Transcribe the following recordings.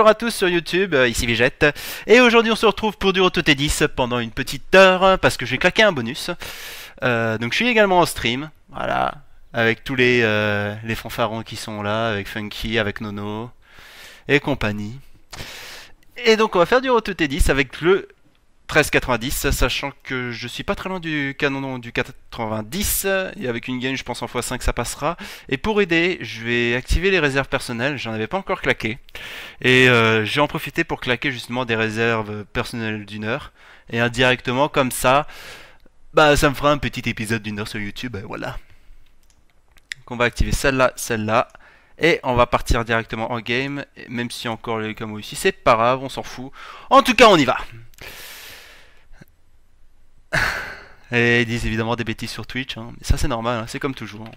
bonjour à tous sur YouTube, ici Vigette. Et aujourd'hui on se retrouve pour du Roto T10 pendant une petite heure, parce que j'ai claqué un bonus. Donc je suis également en stream, voilà, avec tous les fanfarons qui sont là, avec Funky, avec Nono et compagnie. Et donc on va faire du Roto T10 avec le 1390, sachant que je suis pas très loin du canon du 90, et avec une gain je pense en x5 ça passera. Et pour aider, je vais activer les réserves personnelles, j'en avais pas encore claqué. Et je vais en profiter pour claquer justement des réserves personnelles d'une heure. Et indirectement comme ça, bah ça me fera un petit épisode d'une heure sur YouTube, et voilà. Donc on va activer celle-là, celle-là. Et on va partir directement en game, même si encore les camos ici, c'est pas grave, on s'en fout. En tout cas on y va. Et ils disent évidemment des bêtises sur Twitch, hein. Mais ça c'est normal, hein. C'est comme toujours.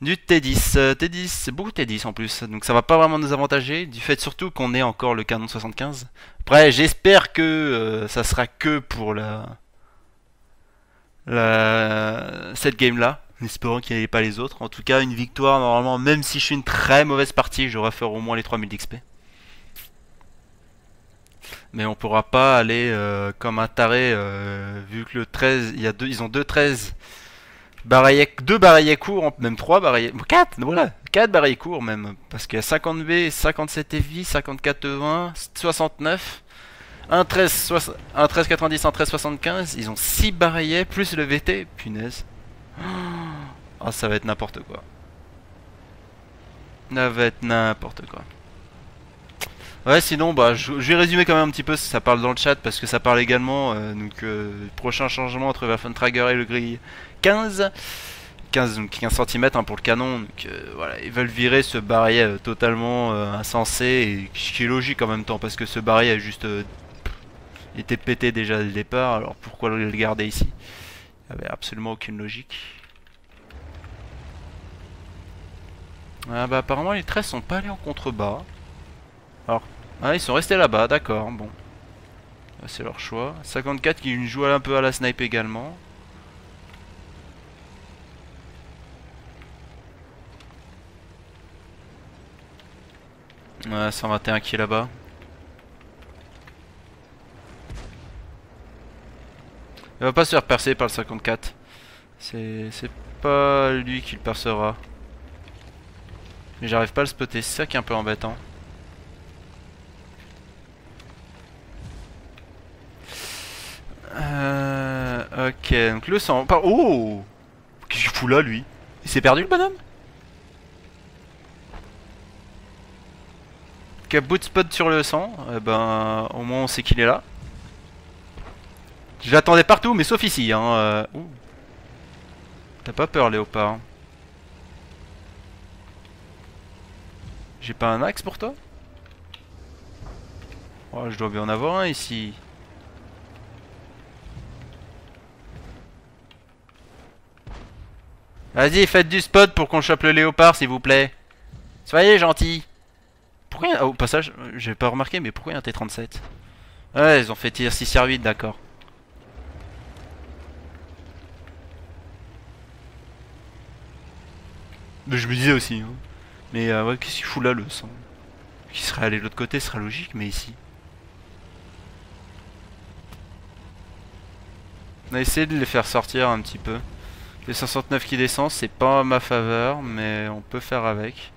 Du T10, T10, c'est beaucoup T10 en plus, donc ça va pas vraiment nous avantager, du fait surtout qu'on ait encore le canon 75. Après j'espère que ça sera que pour cette game là, en espérant qu'il n'y ait pas les autres. En tout cas une victoire normalement, même si je suis une très mauvaise partie, j'aurai faire au moins les 3000 d'XP. Mais on pourra pas aller comme un taré, vu que le 13, ils ont deux 13 deux bareillets courts, même 3 bareillets, 4, voilà, 4 bareillets courts même, parce qu'il y a 50B, 57 FI, 54 E20, 69, un 13, un 1390, un 1375, ils ont 6 bareillets plus le VT, punaise. Oh, ça va être n'importe quoi. Ça va être n'importe quoi. Ouais, sinon, bah, je vais résumer quand même un petit peu si ça parle dans le chat, parce que ça parle également, prochain changement entre Waffentrager et le grille 15. 15 cm hein, pour le canon, donc voilà, ils veulent virer ce barillet totalement insensé, et qui est logique en même temps, parce que ce barillet a juste été pété déjà dès le départ, alors pourquoi le garder ici? Il n'y avait absolument aucune logique. Ah bah apparemment les 13 sont pas allés en contrebas. Alors, ah, ils sont restés là-bas, d'accord, bon. C'est leur choix. 54 qui joue un peu à la snipe également. Ouais, 121 qui est là-bas. Il va pas se faire percer par le 54. C'est pas lui qui le percera. Mais j'arrive pas à le spotter, c'est ça qui est un peu embêtant. Ok, donc le sang. Oh! Qu'est-ce qu'il fout là, lui? Il s'est perdu le bonhomme? Cap boot spot sur le sang. Eh ben, au moins on sait qu'il est là. Je l'attendais partout, mais sauf ici. Hein. T'as pas peur, Léopard? J'ai pas un axe pour toi? Oh, je dois bien en avoir un ici. Vas-y, faites du spot pour qu'on chope le léopard, s'il vous plaît. Soyez gentil. Pourquoi au passage, j'ai pas remarqué, mais pourquoi il y a un T-37? Ouais, ils ont fait tir 6/8, d'accord. Mais je me disais aussi. Hein. Mais ouais, qu'est-ce qu'il fout là, le sang? Qui serait allé de l'autre côté, ce serait logique, mais ici. On a essayé de les faire sortir un petit peu. Les 69 qui descendent, c'est pas à ma faveur, mais on peut faire avec.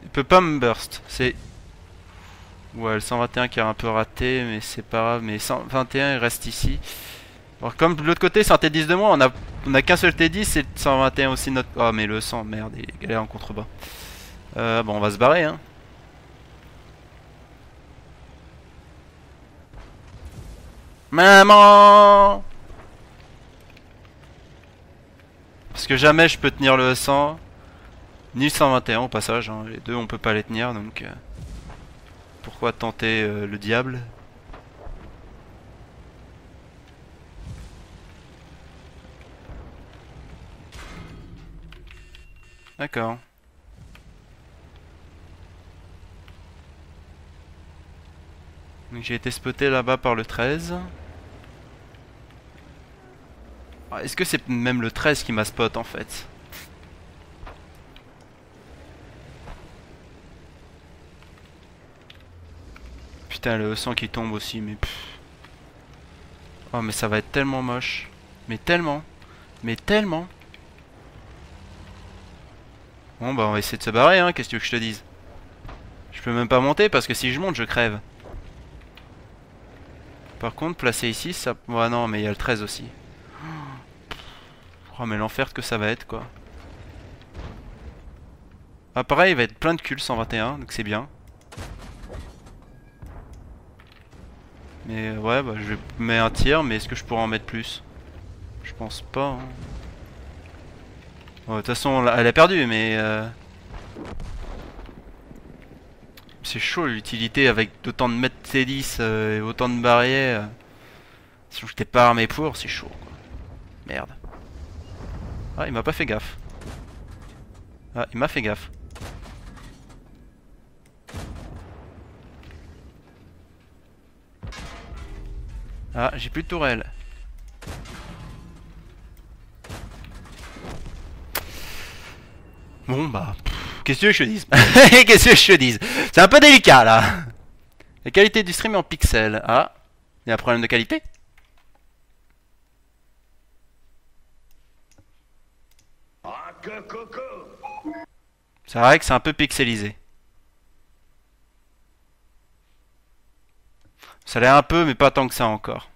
Il peut pas me burst, c'est... Ouais, le 121 qui a un peu raté, mais c'est pas grave. Mais 121 il reste ici. Alors comme de l'autre côté c'est un T10 de moins, on a qu'un seul T10 et le 121 aussi notre... Oh mais le 100, merde, il est en contrebas. Bon on va se barrer hein. Maman! Parce que jamais je peux tenir le 100 ni le 121 au passage, hein. Les deux on peut pas les tenir donc pourquoi tenter le diable? D'accord. Donc j'ai été spoté là-bas par le 13. Est-ce que c'est même le 13 qui m'a spot en fait? Putain, le sang qui tombe aussi, mais... Oh, mais ça va être tellement moche. Mais tellement. Mais tellement. Bon, bah on va essayer de se barrer, hein, qu'est-ce que tu veux que je te dise? Je peux même pas monter parce que si je monte, je crève. Par contre, placer ici, ça... Ouais, non, mais il y a le 13 aussi. Oh, mais l'enfer que ça va être, quoi. Ah, pareil, il va être plein de cul 121, donc c'est bien. Mais ouais, bah je mets un tir, mais est-ce que je pourrais en mettre plus? Je pense pas. Hein. De toute façon, elle a perdu, mais... C'est chaud l'utilité avec autant de mètres T10 et autant de barrières. Si je t'ai pas armé pour, c'est chaud, quoi. Merde. Ah, il m'a pas fait gaffe. Ah, il m'a fait gaffe. Ah, j'ai plus de tourelle. Bon bah, qu'est-ce que je te dise? Qu'est-ce que je te dise? C'est un peu délicat là. La qualité du stream est en pixels. Ah, il y a un problème de qualité? C'est vrai que c'est un peu pixelisé. Ça l'est un peu, mais pas tant que ça encore.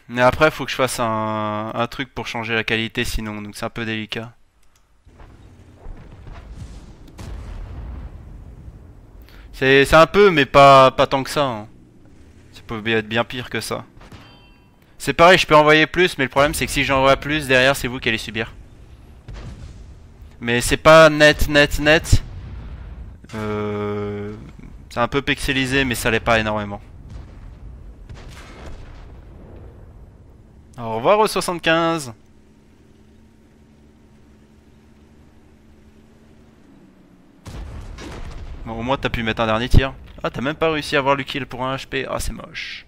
Mais après, faut que je fasse un truc pour changer la qualité sinon, donc c'est un peu délicat. C'est un peu, mais pas tant que ça. Hein. Ça peut être bien pire que ça. C'est pareil, je peux envoyer plus, mais le problème c'est que si j'envoie plus, derrière c'est vous qui allez subir. Mais c'est pas net. C'est un peu pixelisé, mais ça l'est pas énormément. Au revoir au 75. Bon, au moins t'as pu mettre un dernier tir. Ah, t'as même pas réussi à avoir le kill pour un HP. Ah, c'est moche.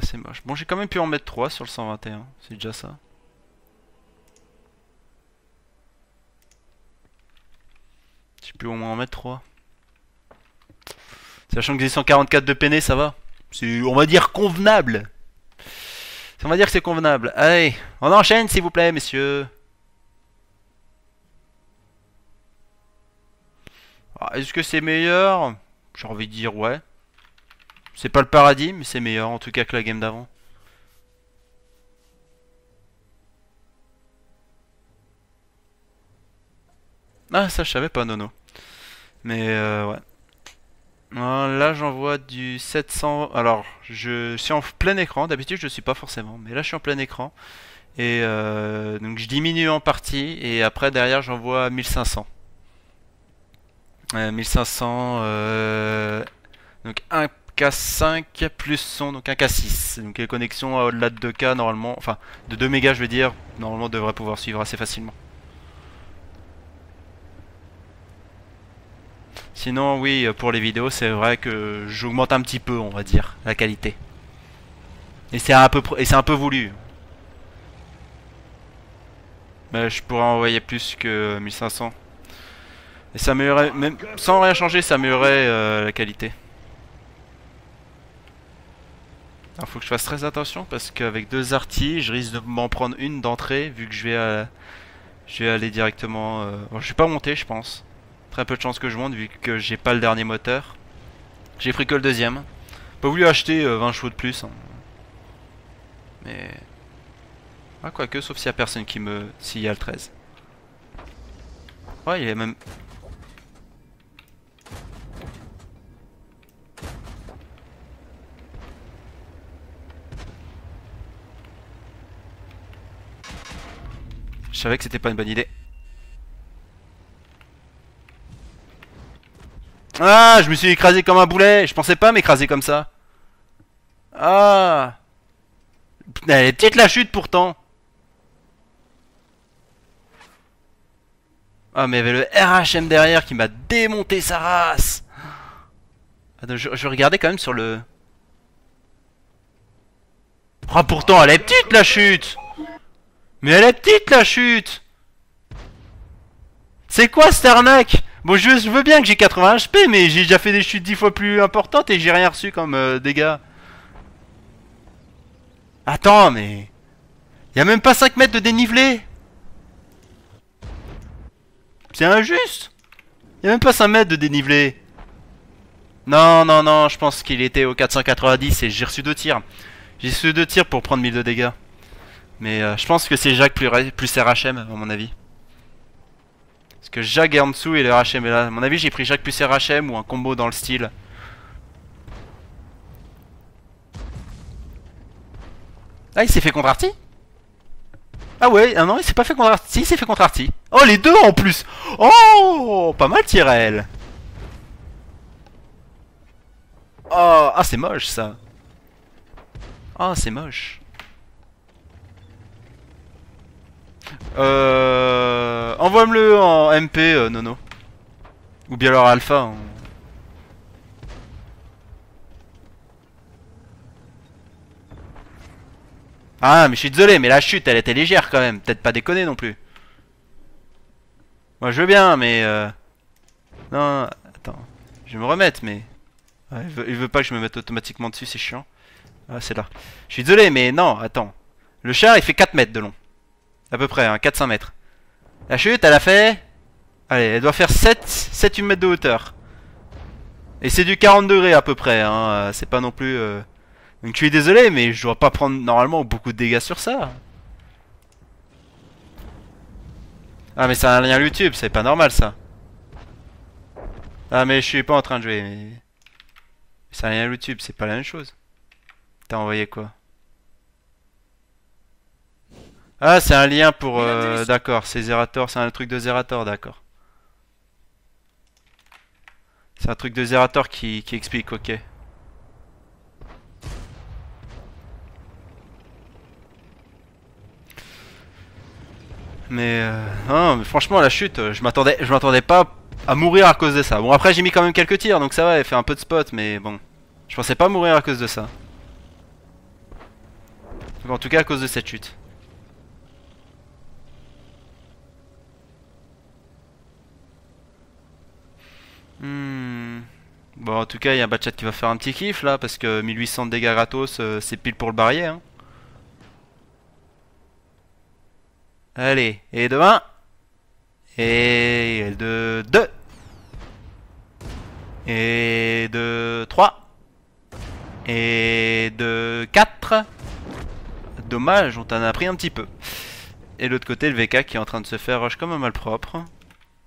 C'est moche. Bon, j'ai quand même pu en mettre 3 sur le 121. C'est déjà ça. J'ai pu au moins en mettre 3. Sachant que j'ai 144 de PN, ça va. C'est, on va dire, convenable. On va dire que c'est convenable. Allez, on enchaîne s'il vous plaît, messieurs. Est-ce que c'est meilleur? J'ai envie de dire ouais. C'est pas le paradis, mais c'est meilleur en tout cas que la game d'avant. Ah, ça je savais pas, Nono. Mais ouais. Là j'envoie du 700. Alors, je suis en plein écran. D'habitude je suis pas forcément, mais là je suis en plein écran. Et donc je diminue en partie. Et après derrière j'envoie 1500. 1500. Donc 1K5 plus son, donc 1K6. Donc les connexions au-delà de 2K normalement. Enfin, de 2 mégas je veux dire. Normalement devrait pouvoir suivre assez facilement. Sinon, oui, pour les vidéos, c'est vrai que j'augmente un petit peu, on va dire, la qualité. Et c'est un peu voulu. Mais je pourrais envoyer plus que 1500. Et ça améliorerait, même sans rien changer, ça améliorerait la qualité. Alors faut que je fasse très attention parce qu'avec 2 artis, je risque de m'en prendre une d'entrée vu que je vais aller directement... Bon, je vais pas monter, je pense. Très peu de chances que je monte vu que j'ai pas le dernier moteur. J'ai pris que le deuxième. Pas voulu acheter 20 chevaux de plus. Hein. Mais... Ah, quoique, sauf s'il y a personne qui me... S'il y a le 13. Ouais, il y a même... Je savais que c'était pas une bonne idée. Ah, je me suis écrasé comme un boulet. Je pensais pas m'écraser comme ça. Ah. Elle est peut-être la chute pourtant. Ah, mais il y avait le RHM derrière qui m'a démonté sa race. Attends, je regardais quand même sur le... Oh, pourtant, elle est petite la chute. Mais elle est petite la chute. C'est quoi cette arnaque? Bon, je veux bien que j'ai 80 HP, mais j'ai déjà fait des chutes 10 fois plus importantes et j'ai rien reçu comme dégâts. Attends, mais... Y a même pas 5 mètres de dénivelé. C'est injuste. Y a même pas 5 mètres de dénivelé. Non, non, non, je pense qu'il était au 490 et j'ai reçu 2 tirs. J'ai reçu 2 tirs pour prendre 1000 de dégâts. Mais je pense que c'est Jacques plus RHM, à mon avis. Parce que Jacques est en dessous et le RHM est là. À mon avis, j'ai pris Jacques plus RHM ou un combo dans le style. Ah, il s'est fait contre-arty? Ah ouais, ah non, il s'est pas fait contre-arty. Si, il s'est fait contre-arty. Oh, les deux en plus. Oh, pas mal, Tyrell. Oh, ah, c'est moche, ça. Ah, c'est moche. Envoie-le en MP, Nono. Ou bien alors Alpha. Ah, mais je suis désolé, mais la chute, elle était légère quand même. Peut-être pas déconner non plus. Moi, je veux bien, mais... Non, attends. Je vais me remettre, mais... Ouais, il veut pas que je me mette automatiquement dessus, c'est chiant. Ah, c'est là. Je suis désolé, mais non, attends. Le char, il fait 4 mètres de long. À peu près, hein, 4-5 mètres. La chute, elle a fait... Allez, elle doit faire 7-8 mètres de hauteur. Et c'est du 40 degrés à peu près, hein. C'est pas non plus... Donc je suis désolé, mais je dois pas prendre normalement beaucoup de dégâts sur ça. Ah, mais c'est un lien YouTube, c'est pas normal ça. Ah, mais je suis pas en train de jouer, mais... C'est un lien YouTube, c'est pas la même chose. T'as envoyé quoi? Ah, c'est un lien pour... d'accord, c'est Zerator, c'est un truc de Zerator, d'accord. C'est un truc de Zerator qui explique, ok. Mais non, mais franchement la chute, je m'attendais pas à mourir à cause de ça. Bon, après j'ai mis quand même quelques tirs, donc ça va, elle fait un peu de spot, mais bon, je pensais pas mourir à cause de ça. Donc, en tout cas à cause de cette chute. Bon, en tout cas il y a un Batchat qui va faire un petit kiff là, parce que 1800 de dégâts gratos, c'est pile pour le barillet, hein. Allez, et de 1. Et de 2. Et de 3. Et de 4. Dommage, on t'en a pris un petit peu. Et l'autre côté, le VK qui est en train de se faire rush comme un malpropre.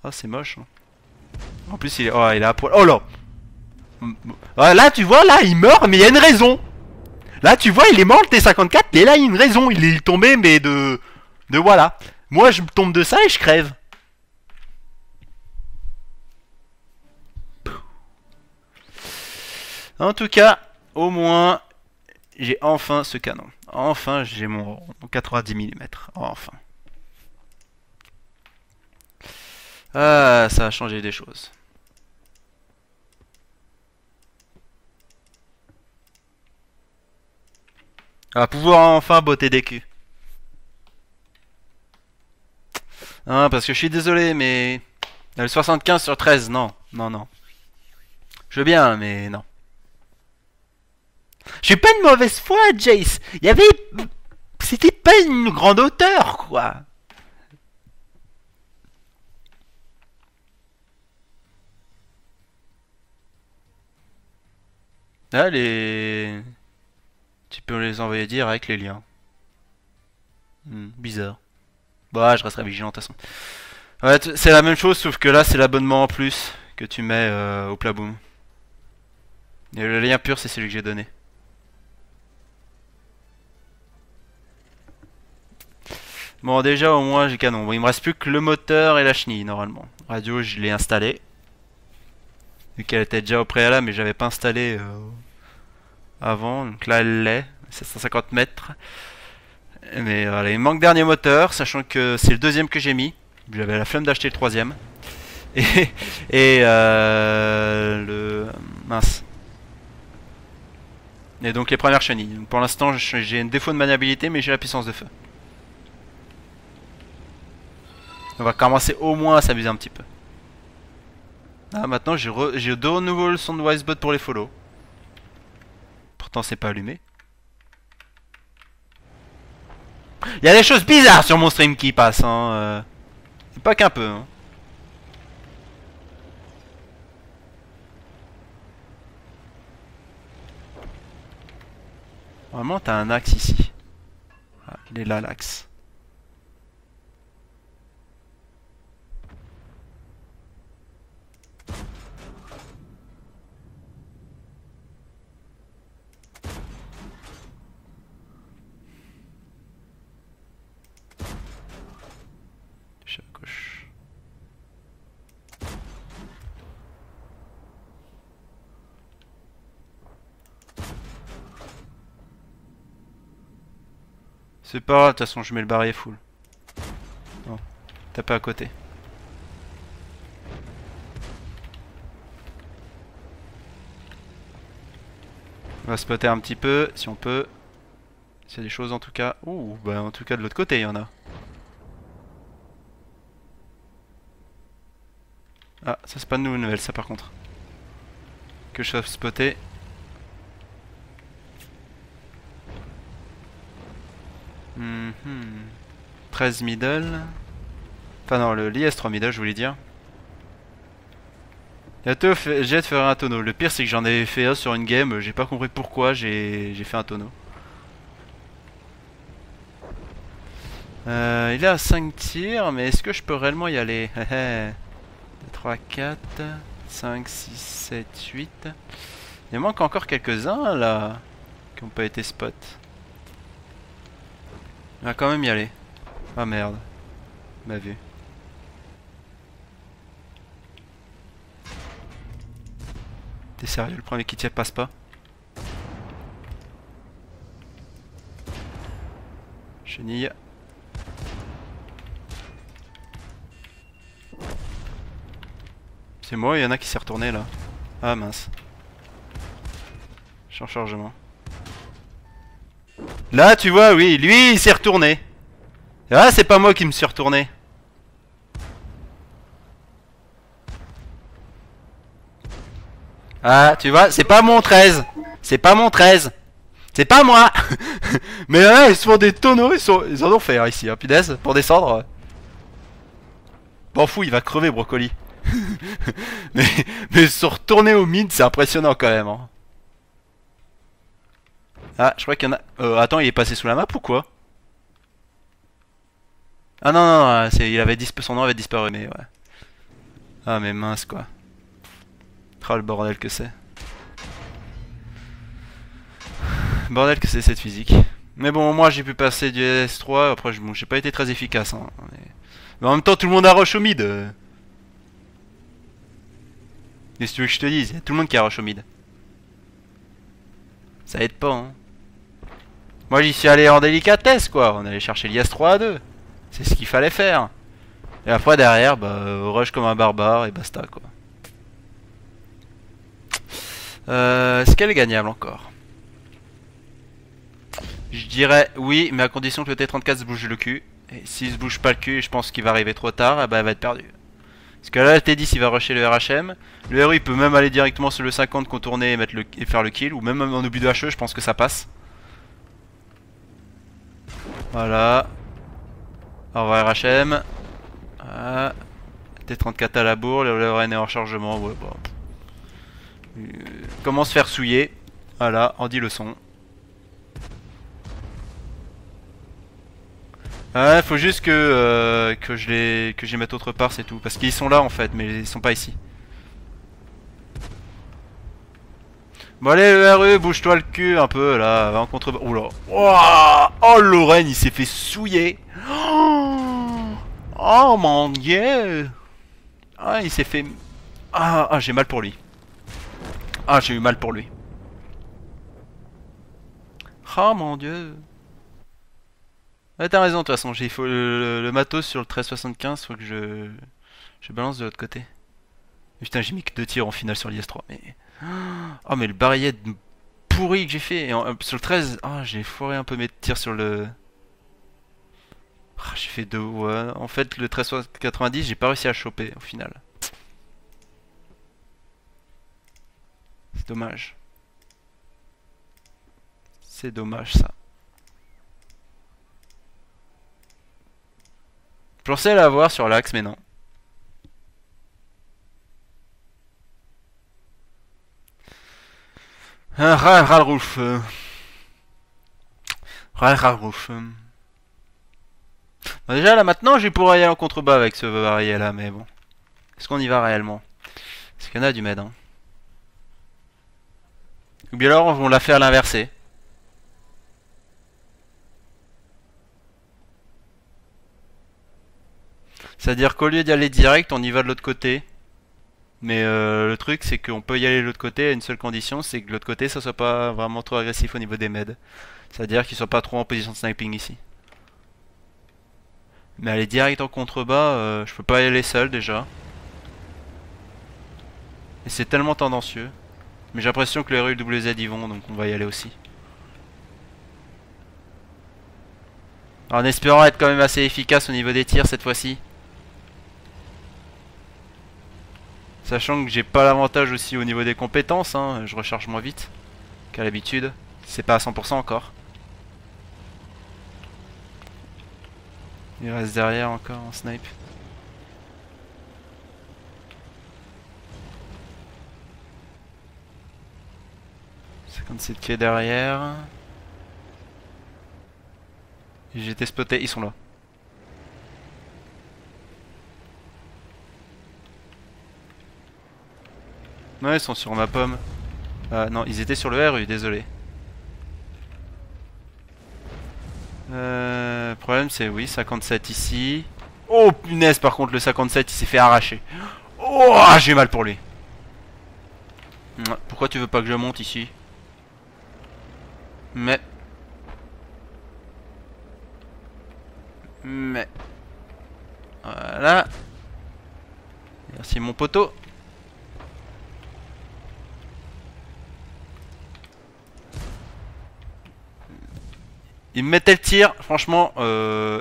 Oh, c'est moche. Hein. En plus, il est à poil. Oh là! Là, tu vois, là, il meurt, mais il y a une raison. Là, tu vois, il est mort le T54, et là, il y a une raison. Il est tombé, mais de voilà. Moi, je tombe de ça et je crève. En tout cas, au moins, j'ai enfin ce canon. Enfin, j'ai mon 90 mm. Enfin. Ah, ça a changé des choses. On va pouvoir enfin botter des culs. Hein, parce que je suis désolé, mais... Le 75 sur 13, non. Non, non. Je veux bien, mais non. J'ai pas une mauvaise foi, Jace. Il y avait... C'était pas une grande hauteur, quoi. Allez... Tu peux les envoyer direct, les liens. Bizarre. Bah, je resterai vigilant de toute façon. Ouais, c'est la même chose, sauf que là, c'est l'abonnement en plus que tu mets au Plaboom. Et le lien pur, c'est celui que j'ai donné. Bon, déjà, au moins, j'ai canon. Bon, il me reste plus que le moteur et la chenille, normalement. Radio, je l'ai installé. Vu qu'elle était déjà au préalable, mais j'avais pas installé avant. Donc là, elle l'est. 750 mètres. Mais voilà, il manque dernier moteur, sachant que c'est le deuxième que j'ai mis. J'avais la flemme d'acheter le troisième. Et le... Mince. Et donc les premières chenilles. Donc pour l'instant j'ai un défaut de maniabilité mais j'ai la puissance de feu. On va commencer au moins à s'amuser un petit peu. Ah maintenant j'ai de nouveau le son de Wisebot pour les follow. Pourtant c'est pas allumé. Il y a des choses bizarres sur mon stream qui passent hein. Pas qu'un peu hein. Normalement t'as un axe ici. Ah, il est là l'axe. Je suis à gauche. C'est pas grave, de toute façon je mets le barrier full. Non, t'as pas à côté. On va spotter un petit peu, si on peut. S'il y a des choses en tout cas. Ouh, bah en tout cas de l'autre côté il y en a. Ah, ça c'est pas de nouvelle ça par contre. Que je sois spoté. Mm -hmm. 13 middle. Enfin non, le l'IS3 middle je voulais dire. Bientôt j'ai de faire un tonneau. Le pire c'est que j'en avais fait un sur une game, j'ai pas compris pourquoi j'ai fait un tonneau. Il est à 5 tirs, mais est-ce que je peux réellement y aller? 3, 4, 5, 6, 7, 8. Il manque encore quelques-uns là qui n'ont pas été spot. On va quand même y aller. Ah merde. M'a vu. T'es sérieux, le premier qui tire passe pas? Chenille. C'est moi, il y en a qui s'est retourné là. Ah mince. Je suis en chargement. Là tu vois, oui, lui il s'est retourné. Ah c'est pas moi qui me suis retourné. Ah tu vois, c'est pas mon 13. C'est pas mon 13. C'est pas moi. Mais là ils se font des tonneaux, ils en ont fait hein, ici, hein, punaise, pour descendre. M'en fous, il va crever Brocoli. mais se retourner au mid, c'est impressionnant quand même. Hein. Ah, je crois qu'il y en a. Attends, il est passé sous la map ou quoi? Ah non, non, non il avait son nom avait disparu, mais ouais. Ah, mais mince quoi. Oh le bordel que c'est. Bordel que c'est cette physique. Mais bon, moi j'ai pu passer du S3, après bon, j'ai pas été très efficace. Hein, mais en même temps, tout le monde a rush au mid. Qu'est-ce que tu veux que je te dise? Il y a tout le monde qui a rush au mid. Ça aide pas, hein. Moi j'y suis allé en délicatesse, quoi. On allait chercher l'IS 3 à 2. C'est ce qu'il fallait faire. Et après, derrière, bah, rush comme un barbare et basta, quoi. Est-ce qu'elle est gagnable encore? Je dirais oui, mais à condition que le T34 se bouge le cul. Et s'il se bouge pas le cul, je pense qu'il va arriver trop tard, et bah elle va être perdue. Parce que là, le T10 il va rusher le RHM. Le RU il peut même aller directement sur le 50, contourner et, et faire le kill. Ou même en obus de HE, je pense que ça passe. Voilà. Au revoir RHM. Voilà. T34 à la bourre, le RN est en rechargement. Ouais, bon. Comment se faire souiller. Voilà, en 10 leçons. Ouais, faut juste que je les mette autre part, c'est tout. Parce qu'ils sont là en fait, mais ils sont pas ici. Bon allez le RE, bouge-toi le cul un peu là, va en contre... Oula. Oh Lorraine, il s'est fait souiller. Oh mon dieu. Ah il s'est fait... Ah j'ai mal pour lui. Ah j'ai eu mal pour lui. Oh mon dieu. Ouais t'as raison de toute façon, il faut le matos sur le 1375, faut que je balance de l'autre côté. Putain j'ai mis que 2 tirs en finale sur l'IS3, mais... Oh mais le barillet de pourri que j'ai fait. Sur le 13, j'ai foiré un peu mes tirs sur le... J'ai fait deux. Ouais. En fait, le 1390, j'ai pas réussi à choper au final. C'est dommage. C'est dommage ça. Je pensais l'avoir sur l'axe, mais non. Ralrouf. Ralrouf. Bon, déjà là maintenant, je vais pouvoir y aller en contrebas avec ce varié là, mais bon. Est-ce qu'on y va réellement? Est-ce qu'il y en a du med, hein? Ou bien alors, on l'a fait à l'inversé. C'est-à-dire qu'au lieu d'y aller direct, on y va de l'autre côté. Mais le truc, c'est qu'on peut y aller de l'autre côté à une seule condition, c'est que de l'autre côté, ça soit pas vraiment trop agressif au niveau des meds. C'est-à-dire qu'ils soient pas trop en position de sniping ici. Mais aller direct en contrebas, je peux pas y aller seul déjà. Et c'est tellement tendancieux. Mais j'ai l'impression que les rues WZ y vont, donc on va y aller aussi. Alors, en espérant être quand même assez efficace au niveau des tirs cette fois-ci. Sachant que j'ai pas l'avantage aussi au niveau des compétences, hein, je recharge moins vite qu'à l'habitude. C'est pas à 100% encore. Il reste derrière encore en snipe. C'est qui est derrière. J'ai été spoté, ils sont là. Non, ils sont sur ma pomme. Ah non, ils étaient sur le RU, désolé. Le problème c'est oui, 57 ici. Oh punaise, par contre le 57 il s'est fait arracher. Oh, j'ai mal pour lui. Pourquoi tu veux pas que je monte ici? Mais voilà. Merci mon poteau. Il me mettait le tir, franchement,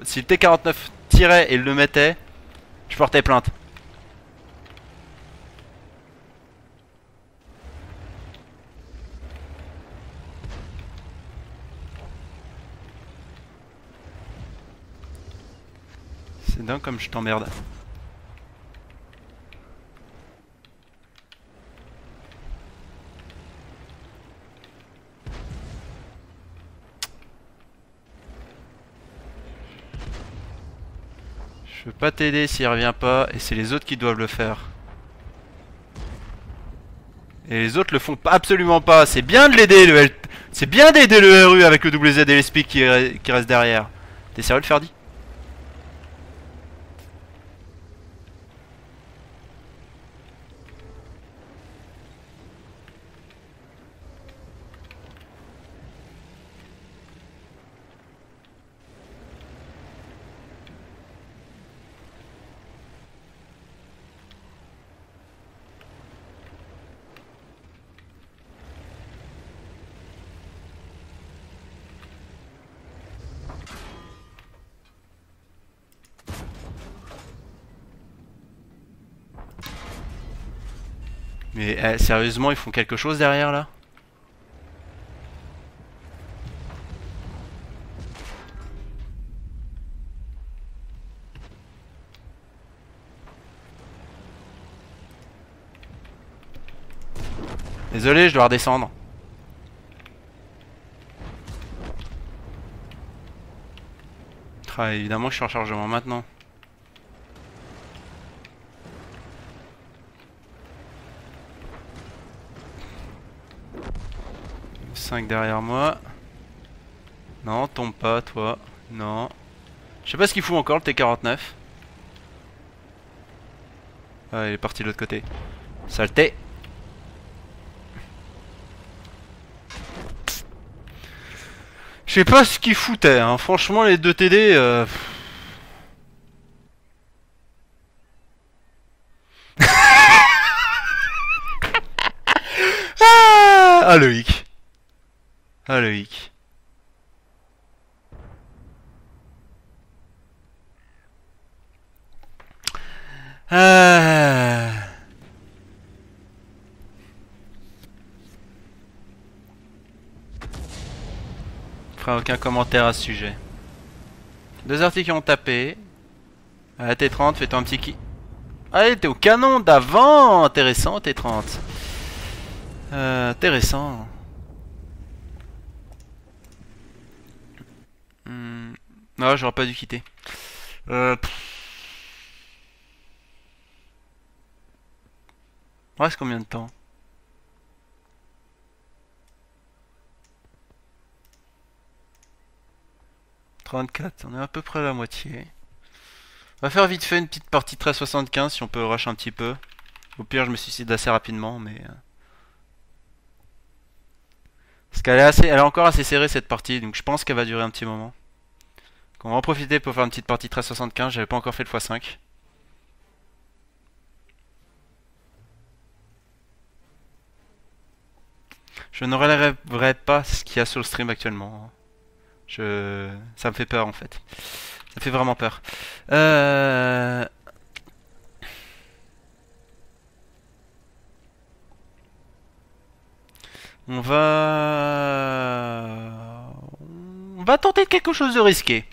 si le T49 tirait et le mettait, je portais plainte. C'est dingue comme je t'emmerde. Je peux pas t'aider s'il revient pas, et c'est les autres qui doivent le faire. Et les autres le font absolument pas. C'est bien de l'aider c'est bien d'aider le RU avec le WZ et l'SP qui reste derrière. T'es sérieux de faire dit? Mais sérieusement, ils font quelque chose derrière là? Désolé, je dois redescendre. Ah, évidemment que je suis en chargement maintenant. Derrière moi. Non, tombe pas, toi. Non. Je sais pas ce qu'il fout encore, le T49. Ah, il est parti de l'autre côté. Saleté. Je sais pas ce qu'il foutait, hein. Franchement, les deux TD... Ah, Loïc. Ah, Loïc. Ah. Je ferai aucun commentaire à ce sujet. Deux articles qui ont tapé. Ah, T30, fais-toi un petit qui. Allez, t'es au canon d'avant. Intéressant, T30. Intéressant. Non, j'aurais pas dû quitter. Reste combien de temps? 34, on est à peu près à la moitié. On va faire vite fait une petite partie 1375 si on peut rush un petit peu. Au pire, je me suicide assez rapidement, mais... Parce elle est encore assez serrée cette partie, donc je pense qu'elle va durer un petit moment. Donc on va en profiter pour faire une petite partie 1375, j'avais pas encore fait le x5. Je ne relèverai pas ce qu'il y a sur le stream actuellement. Ça me fait peur en fait. Ça me fait vraiment peur. On va tenter quelque chose de risqué.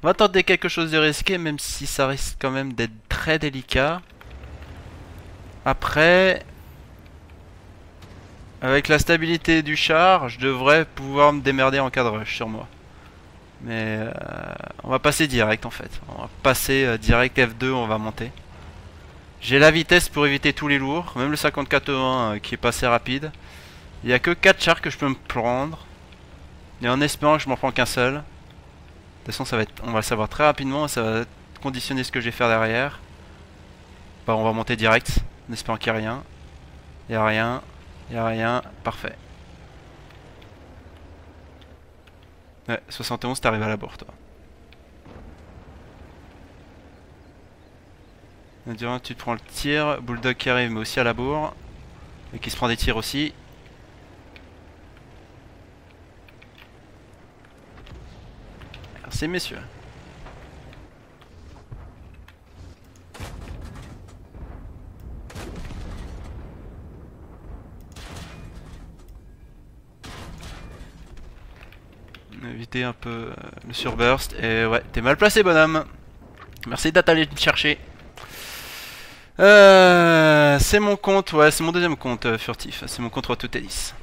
On va tenter quelque chose de risqué, même si ça risque quand même d'être très délicat. Après, avec la stabilité du char, je devrais pouvoir me démerder en cas de rush sur moi. Mais on va passer direct en fait. On va passer direct F2, on va monter. J'ai la vitesse pour éviter tous les lourds, même le 54-1 qui est pas assez rapide. Il n'y a que 4 chars que je peux me prendre. Et en espérant que je m'en prends qu'un seul. De toute façon, on va le savoir très rapidement. Ça va conditionner ce que je vais faire derrière. Bah, on va monter direct. En espérant qu'il n'y a rien. Il n'y a rien. Il n'y a rien. Parfait. Ouais, 71, t'arrives à la bourre, toi. Durant, tu te prends le tir. Bulldog qui arrive, mais aussi à la bourre. Et qui se prend des tirs aussi. Merci, messieurs. Éviter un peu le surburst. Et ouais, t'es mal placé, bonhomme. Merci d'être allé me chercher. C'est mon compte, ouais, c'est mon deuxième compte furtif. C'est mon compte Road to Tennis.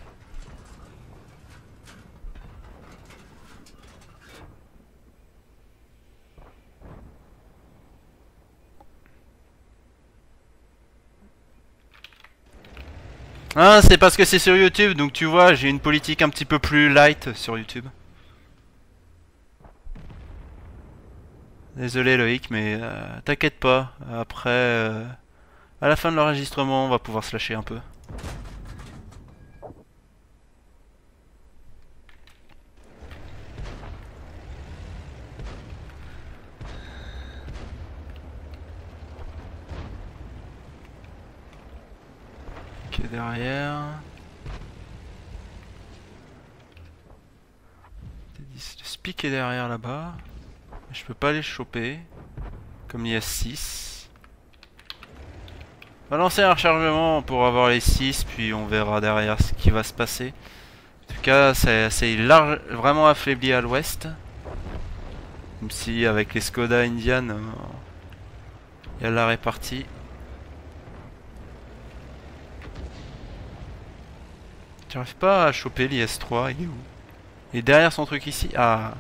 Ah, c'est parce que c'est sur YouTube, donc tu vois, j'ai une politique un petit peu plus light sur YouTube. Désolé Loïc, mais t'inquiète pas. Après, à la fin de l'enregistrement, on va pouvoir se lâcher un peu. Ok, derrière. Le speak est derrière là-bas. Je peux pas les choper. Comme il y a 6. On va lancer un rechargement pour avoir les 6, puis on verra derrière ce qui va se passer. En tout cas, c'est large, vraiment affaibli à l'ouest. Même si avec les Skoda Indian, il y a la répartie. J'arrive pas à choper l'IS-3, il est où? Il est derrière son truc ici. Ah.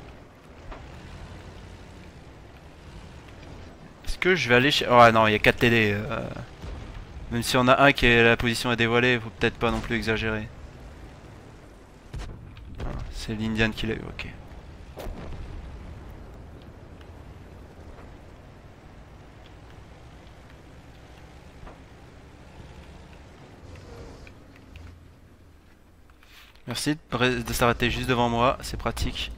Est-ce que je vais aller chez... Oh non, il y a 4 TD. Même si on a un qui est la position est dévoilée, faut peut-être pas non plus exagérer. Ah, c'est l'Indian qui l'a eu, ok. Merci de s'arrêter juste devant moi, c'est pratique.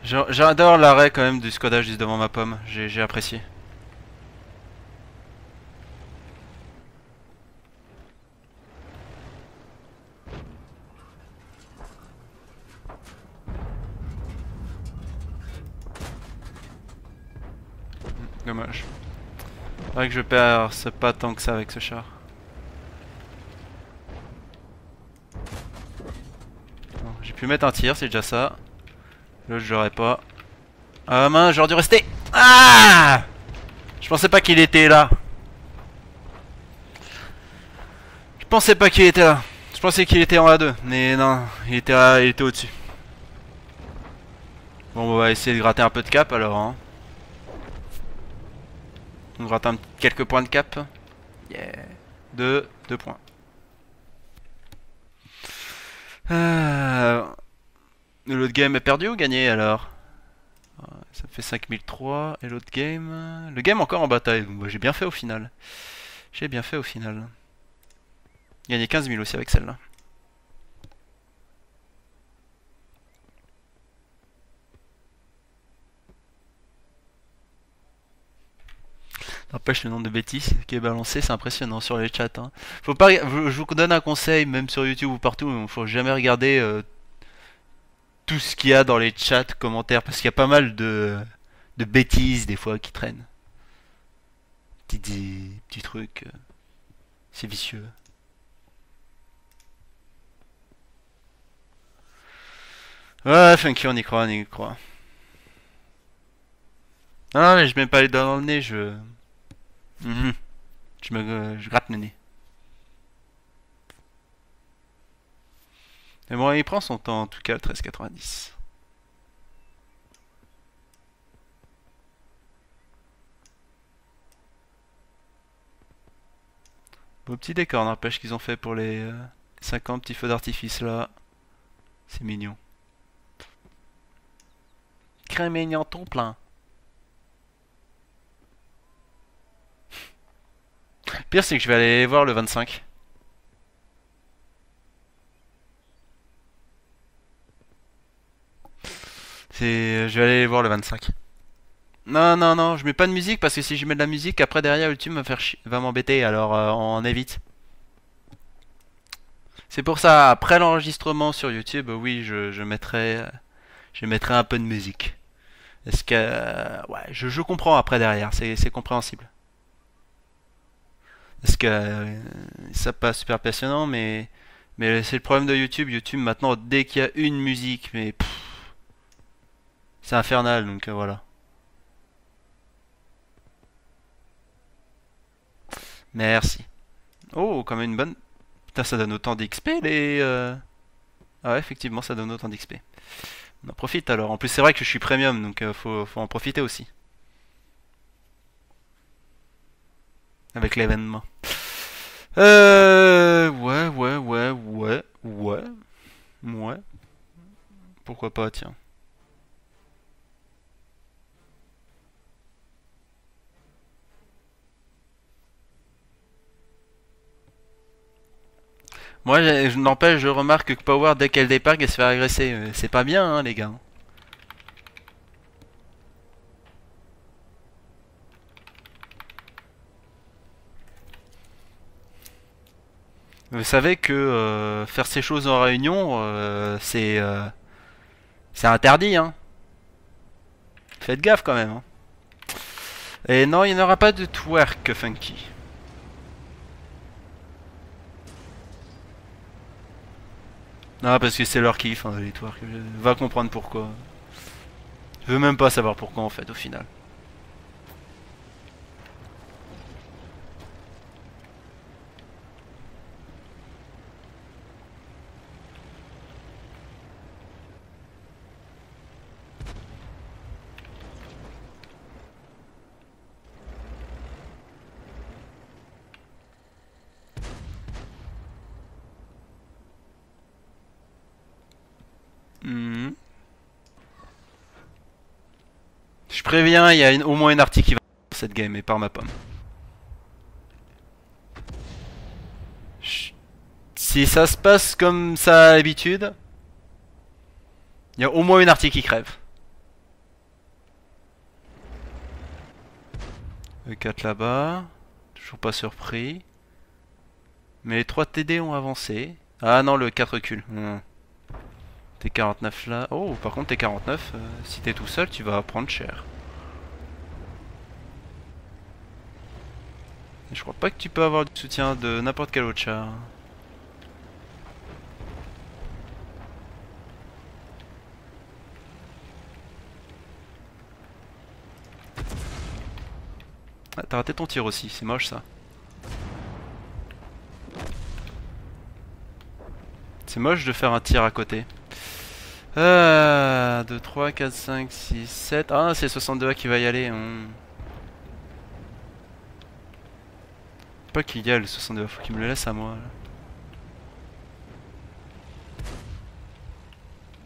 J'adore l'arrêt quand même du Skoda juste devant ma pomme, j'ai apprécié. Dommage. C'est vrai que je perds c'est pas tant que ça avec ce char. Bon, j'ai pu mettre un tir, c'est déjà ça. L'autre j'aurais pas. Ah mince, j'aurais dû rester. Ah! Je pensais pas qu'il était là. Je pensais pas qu'il était là. Je pensais qu'il était en A2, mais non, il était au-dessus. Bon, on va essayer de gratter un peu de cap alors. Hein. On gratte quelques points de cap. Yeah. 2 points. L'autre game est perdu ou gagné alors? Ça me fait 5003. Et l'autre game... Le game encore en bataille. Donc, bah, j'ai bien fait au final. J'ai bien fait au final. Gagné 15 000 aussi avec celle-là. N'empêche le nombre de bêtises qui est balancé, c'est impressionnant sur les chats. Hein. Faut pas, je vous donne un conseil, même sur YouTube ou partout, il faut jamais regarder tout ce qu'il y a dans les chats, commentaires, parce qu'il y a pas mal de bêtises des fois qui traînent. Petits trucs, c'est vicieux. Ouais, Funky, on y croit, on y croit. Ah, mais je mets pas les doigts dans le nez, je... je gratte le nez. Mais bon, il prend son temps en tout cas, le 13,90. Beau petit décor, n'empêche qu'ils ont fait pour les 50 petits feux d'artifice là. C'est mignon. Crème mignon tout plein. Pire, c'est que je vais aller voir le 25. Je vais aller voir le 25. Non, non, non, je mets pas de musique parce que si je mets de la musique, après derrière YouTube va m'embêter, alors on évite. C'est pour ça, après l'enregistrement sur YouTube, oui, je mettrai un peu de musique. Est-ce que... ouais, je comprends après derrière, c'est compréhensible. Parce que ça passe super passionnant, mais c'est le problème de YouTube. YouTube maintenant, dès qu'il y a une musique, mais c'est infernal, donc voilà. Merci. Oh, quand même une bonne. Putain, ça donne autant d'XP les. Ah ouais, effectivement, ça donne autant d'XP. On en profite alors. En plus, c'est vrai que je suis premium, donc faut en profiter aussi. Avec l'événement. Ouais. Pourquoi pas, tiens. Moi, je n'empêche, je remarque que Power, dès qu'elle déparque, elle se fait agresser. C'est pas bien, hein, les gars. Vous savez que faire ces choses en réunion, c'est interdit, hein. Faites gaffe quand même. Hein. Et non, il n'y aura pas de twerk funky. Non, parce que c'est leur kiff, hein, les twerk. Va comprendre pourquoi. Je veux même pas savoir pourquoi en fait, au final. Hmm. Je préviens, il y a au moins une artie qui va dans cette game et par ma pomme. Si ça se passe comme ça à l'habitude, il y a au moins une artie qui crève. Le 4 là-bas. Toujours pas surpris. Mais les 3 TD ont avancé. Ah non, le 4 recule. T49 là. Oh, par contre, T49, si t'es tout seul, tu vas prendre cher. Je crois pas que tu peux avoir du soutien de n'importe quel autre char. Ah, t'as raté ton tir aussi, c'est moche ça. C'est moche de faire un tir à côté. 2, 3, 4, 5, 6, 7. Ah, c'est 62A qui va y aller. Pas qu'il y a le 62A, faut qu'il me le laisse à moi. Là.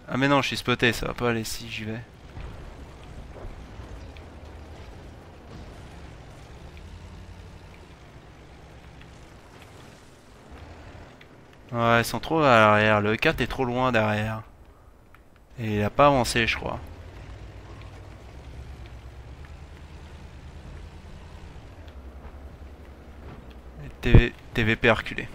Ah, mais non, je suis spoté, ça va pas aller si j'y vais. Ouais, ils sont trop à l'arrière. Le 4 est trop loin derrière. Et il a pas avancé, je crois. TVP a reculé.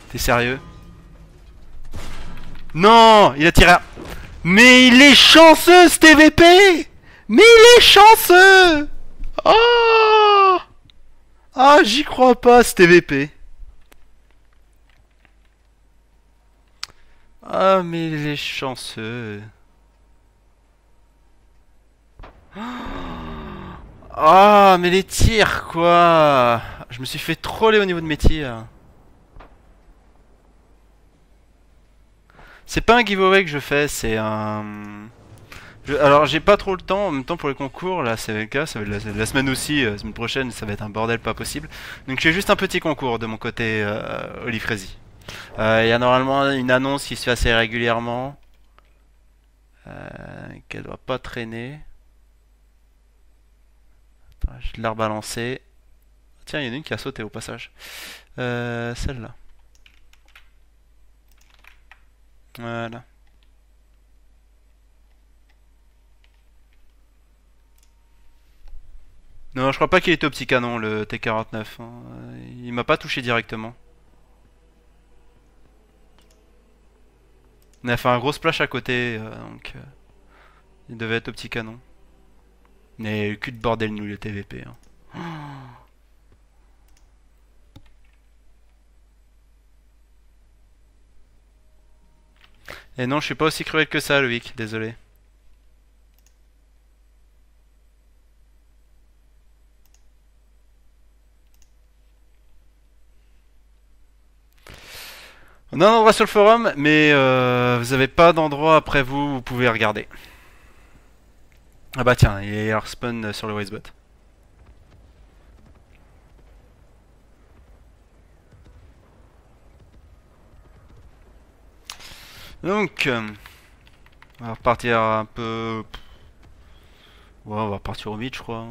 T'es sérieux? Non, il a tiré à... Mais il est chanceux ce TVP! Mais il est chanceux! Oh! Ah, j'y crois pas ce TVP. Ah, mais il est chanceux. Ah, mais les tirs, quoi! Je me suis fait troller au niveau de mes tirs. C'est pas un giveaway que je fais, c'est un... Alors j'ai pas trop le temps, en même temps pour les concours, là c'est le cas, ça va être la semaine aussi, la semaine prochaine ça va être un bordel pas possible. Donc j'ai juste un petit concours de mon côté Olifrézy. Il y a normalement une annonce qui se fait assez régulièrement, qu'elle doit pas traîner. Attends, je vais la rebalancer. Tiens, il y en a une qui a sauté au passage. Celle-là. Voilà. Non, je crois pas qu'il était au petit canon le T49. Hein. Il m'a pas touché directement. On a fait un gros splash à côté, donc il devait être au petit canon. Mais cul de bordel nous le TVP. Hein. Et non, je suis pas aussi cruel que ça, Loïc, désolé. On a un endroit sur le forum, mais vous avez pas d'endroit après vous où vous pouvez regarder. Ah bah tiens, il est respawn sur le Wisebot. Donc, on va repartir un peu... Ouais, on va partir au mid, je crois.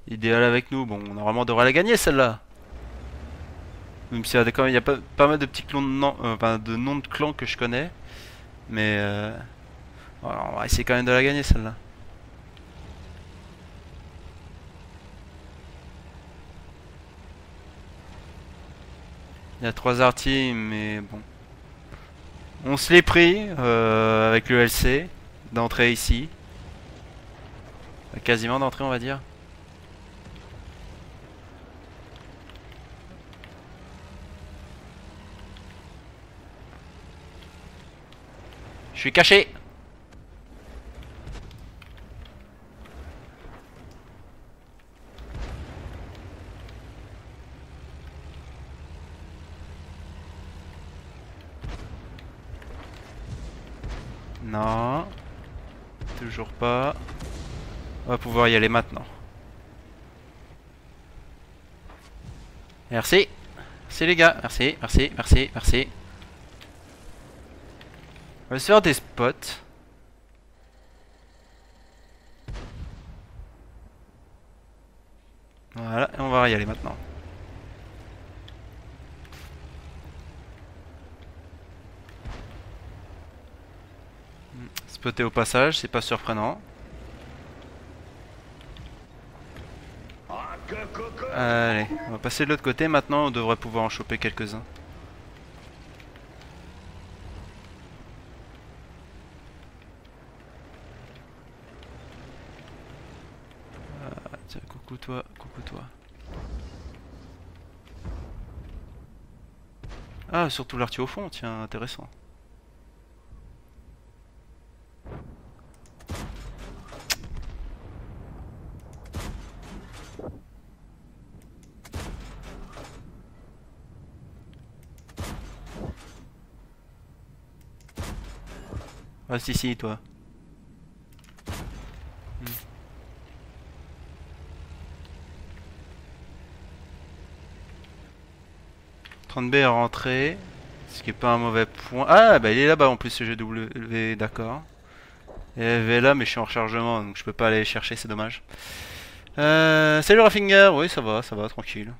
Idéal avec nous. Bon, normalement, on devrait la gagner, celle-là. Même s'il y a, quand même, il y a pas mal de petits clans de, enfin, de noms de clans que je connais. Mais voilà, on va essayer quand même de la gagner, celle-là. Il y a 3 artis, mais bon. On se l'est pris avec le LC d'entrée ici. Quasiment d'entrée, on va dire. Je suis caché. Non. Toujours pas. On va pouvoir y aller maintenant. Merci. Merci les gars. Merci, merci, merci, merci. On va se faire des spots. Voilà, et on va y aller maintenant. Spotter au passage, c'est pas surprenant. Allez, on va passer de l'autre côté maintenant, on devrait pouvoir en choper quelques-uns. Tiens, coucou toi, coucou toi. Ah, surtout l'artillerie au fond, tiens, intéressant. Reste ici, toi. 30B est rentré. Ce qui est pas un mauvais point. Ah, bah il est là-bas en plus ce GW, d'accord. Et elle est là, mais je suis en rechargement, donc je peux pas aller chercher, c'est dommage. Salut Raffinger, oui ça va, tranquille.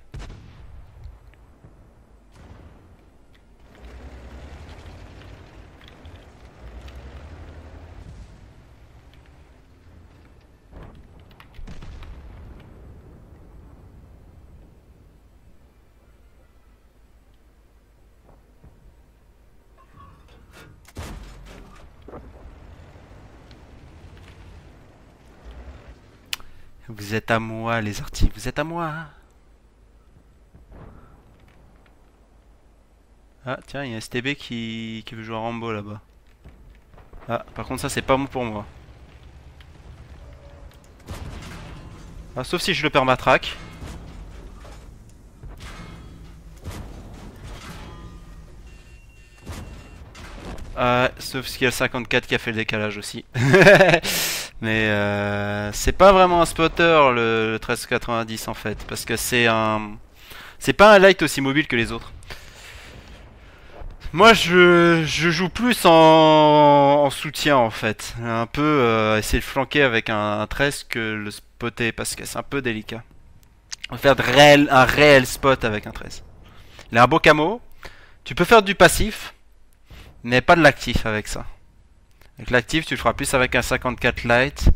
Vous êtes à moi les artis, vous êtes à moi. Ah tiens, il y a un STB qui veut jouer à Rambo là-bas. Ah, par contre ça c'est pas bon pour moi. Ah, sauf si je le perds ma track. Ah, sauf qu'il y a le 54 qui a fait le décalage aussi. Mais c'est pas vraiment un spotter le 1390 en fait, parce que c'est pas un light aussi mobile que les autres. Moi je joue plus en soutien en fait, un peu essayer de flanquer avec un 13 que le spotter parce que c'est un peu délicat. On va faire un réel spot avec un 13. Il a un beau camo, tu peux faire du passif, mais pas de l'actif avec ça. Avec l'actif, tu le feras plus avec un 54 light,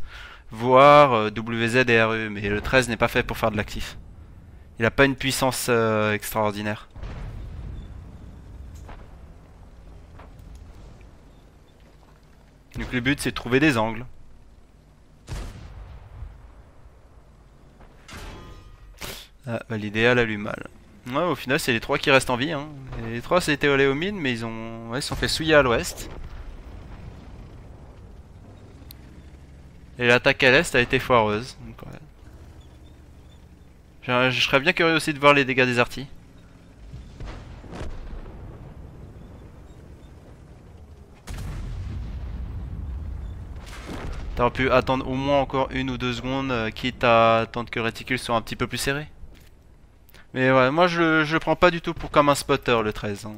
voire WZ et RE, mais le 13 n'est pas fait pour faire de l'actif. Il a pas une puissance extraordinaire. Donc le but c'est de trouver des angles. Ah, bah, l'idéal allume mal. Ouais, au final c'est les 3 qui restent en vie. Hein. Et les 3 c'était au Léomine, mais ils se sont fait souiller à l'ouest. Et l'attaque à l'est a été foireuse. Donc, ouais. Je serais bien curieux aussi de voir les dégâts des artis. T'aurais pu attendre au moins encore 1 ou 2 secondes, quitte à attendre que le réticule soit un petit peu plus serré. Mais ouais, moi je le prends pas du tout pour comme un spotter le 13. Hein.